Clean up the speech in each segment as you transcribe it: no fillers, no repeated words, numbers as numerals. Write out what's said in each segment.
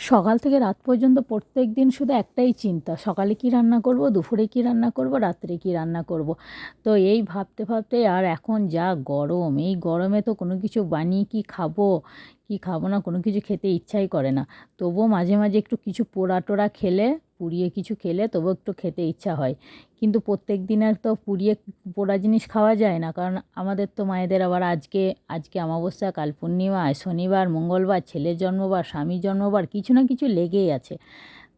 সকাল থেকে রাত পর্যন্ত প্রত্যেক দিন শুধু একটাই চিন্তা, সকালে কী রান্না করব, দুপুরে কী রান্না করব, রাত্রে কী রান্না করব। তো এই ভাবতে ভাবতে আর এখন যা গরম, এই গরমে তো কোনো কিছু বানিয়ে কি খাবো না কোনো কিছু খেতে ইচ্ছাই করে না। তবুও মাঝে মাঝে একটু কিছু পোড়া টোড়া খেলে, পুড়িয়ে কিছু খেলে তবুও একটু খেতে ইচ্ছা হয়। কিন্তু প্রত্যেক দিন আর তো পুড়িয়ে পোড়া জিনিস খাওয়া যায় না, কারণ আমাদের তো মায়েদের আবার আজকে আজকে অমাবস্যা, কাল পূর্ণিমা, আজ শনিবার, মঙ্গলবার, ছেলের জন্মবার, স্বামীর জন্মবার, কিছু না কিছু লেগেই আছে।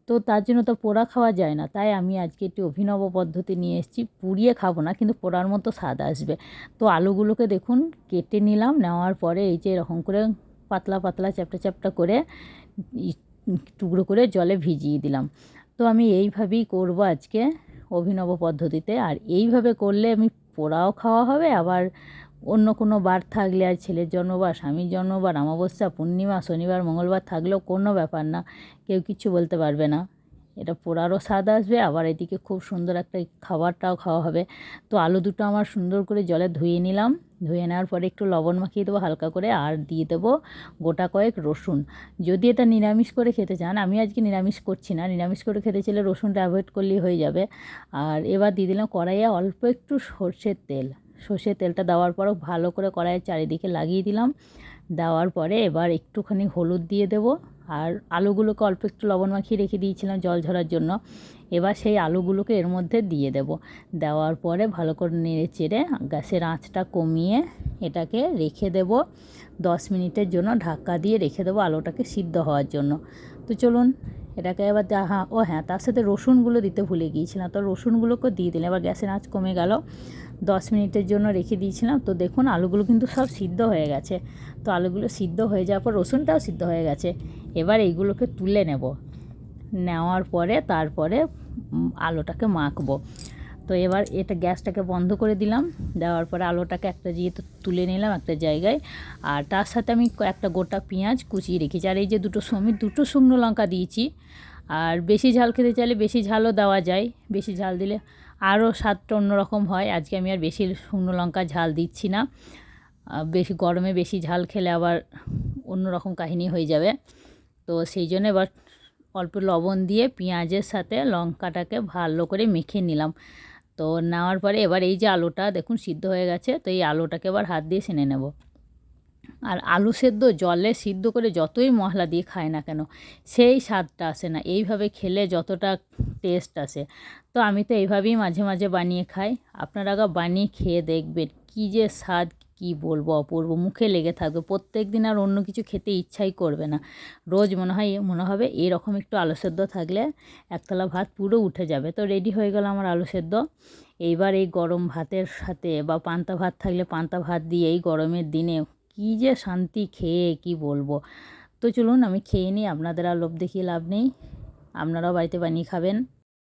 তো তার জন্য তো পোড়া খাওয়া যায় না, তাই আমি আজকে একটি অভিনব পদ্ধতি নিয়ে এসেছি। পুড়িয়ে খাবো না, কিন্তু পোড়ার মতো স্বাদ আসবে। তো আলুগুলোকে দেখুন কেটে নিলাম, নেওয়ার পরে এই যে এরকম করে পাতলা পাতলা চ্যাপটা চ্যাপটা করে টুকরো করে জলে ভিজিয়ে দিলাম। তো আমি এইভাবেই করব আজকে, অভিনব পদ্ধতিতে। আর এইভাবে করলে আমি পোড়াও খাওয়া হবে, আবার অন্য কোনো বার থাকলে, আর ছেলের জন্মবার, স্বামীর জন্মবার, অমাবস্যা, পূর্ণিমা, শনিবার, মঙ্গলবার থাকলেও কোনো ব্যাপার না, কেউ কিচ্ছু বলতে পারবে না। এটা পোড়ারও স্বাদ আসবে, আবার এদিকে খুব সুন্দর একটা খাবারটাও খাওয়া হবে। তো আলু দুটো আমার সুন্দর করে জলে ধুয়ে নিলাম। ধুয়ে নেওয়ার পরে একটু লবণ মাখিয়ে দেবো হালকা করে, আর দিয়ে দেবো গোটা কয়েক রসুন। যদি এটা নিরামিষ করে খেতে চান, আমি আজকে নিরামিষ করছি না, নিরামিষ করে খেতে চাইলে রসুনটা অ্যাভয়েড করলেই হয়ে যাবে। আর এবার দিয়ে দিলাম কড়াইয়ে অল্প একটু সর্ষের তেল। সর্ষের তেলটা দেওয়ার পরও ভালো করে কড়াইয়ের চারিদিকে লাগিয়ে দিলাম। দেওয়ার পরে এবার একটুখানি হলুদ দিয়ে দেবো, আর আলুগুলোকে অল্প একটু লবণ মাখিয়ে রেখে দিয়েছিলাম জল ঝরার জন্য। এবার সেই আলুগুলোকে এর মধ্যে দিয়ে দেব। দেওয়ার পরে ভালো করে নেড়ে চেড়ে গ্যাসের আঁচটা কমিয়ে এটাকে রেখে দেব 10 মিনিটের জন্য, ঢাকা দিয়ে রেখে দেবো আলুটাকে সিদ্ধ হওয়ার জন্য। তো চলুন এটাকে এবার হ্যাঁ, তার সাথে রসুনগুলো দিতে ভুলে গিয়েছিলাম, তো রসুনগুলোকে দিয়ে দিলাম। এবার গ্যাসের আঁচ কমে গেল, 10 মিনিটের জন্য রেখে দিয়েছিলাম। তো দেখুন আলুগুলো কিন্তু সব সিদ্ধ হয়ে গেছে। তো আলুগুলো সিদ্ধ হয়ে যাওয়ার পর রসুনটাও সিদ্ধ হয়ে গেছে। এবার এইগুলোকে তুলে নেওয়ার পরে তারপরে আলুটাকে মাখবো। তো এবার এটা গ্যাসটাকে বন্ধ করে দিলাম। দেওয়ার পরে আলুটাকে একটা যেহেতু তুলে নিলাম একটা জায়গায়, আর তার সাথে আমি একটা গোটা পেঁয়াজ কুচিয়ে রেখেছি, আর এই যে দুটো শুকনো লঙ্কা দিয়েছি। আর বেশি ঝাল খেতে চাইলে বেশি ঝালও দেওয়া যায়, বেশি ঝাল দিলে আরও স্বাদটা অন্যরকম হয়। আজকে আমি আর বেশি শুকনো লঙ্কা ঝাল দিচ্ছি না, বেশি গরমে বেশি ঝাল খেলে আবার অন্যরকম কাহিনী হয়ে যাবে। তো সেই জন্য এবার অল্প লবণ দিয়ে পেঁয়াজের সাথে লঙ্কাটাকে ভালো করে মেখে নিলাম। তো নেওয়ার পরে এবার এই যে আলুটা দেখুন সিদ্ধ হয়ে গেছে, তো এই আলুটাকে এবার হাত দিয়ে ছেনে নেব। আর আলু সেদ্ধ জলে সিদ্ধ করে যতই মশলা দিয়ে খায় না কেন, সেই স্বাদটা আসে না এইভাবে খেলে যতটা টেস্ট আসে। তো আমি তো এইভাবেই মাঝে মাঝে বানিয়ে খাই, আপনারা বানিয়ে খেয়ে দেখবেন কী যে স্বাদ, কী বলবো, অপূর্ব, মুখে লেগে থাকবে। প্রত্যেক দিন আর অন্য কিছু খেতে ইচ্ছাই করবে না। রোজ মনে হবে এরকম একটু আলু সেদ্ধ থাকলে এক থালা ভাত পুরো উঠে যাবে। তো রেডি হয়ে গেল আমার আলু সেদ্ধ। এইবার এই গরম ভাতের সাথে বা পান্তা ভাত থাকলে পান্তা ভাত দিয়ে এই গরমের দিনে কী যে শান্তি, খেয়ে কি বলবো। তো চলুন আমি খেয়ে নিই, আপনাদের আর লোভ দেখিয়ে লাভ নেই, আপনারাও বাড়িতে বানিয়ে খাবেন।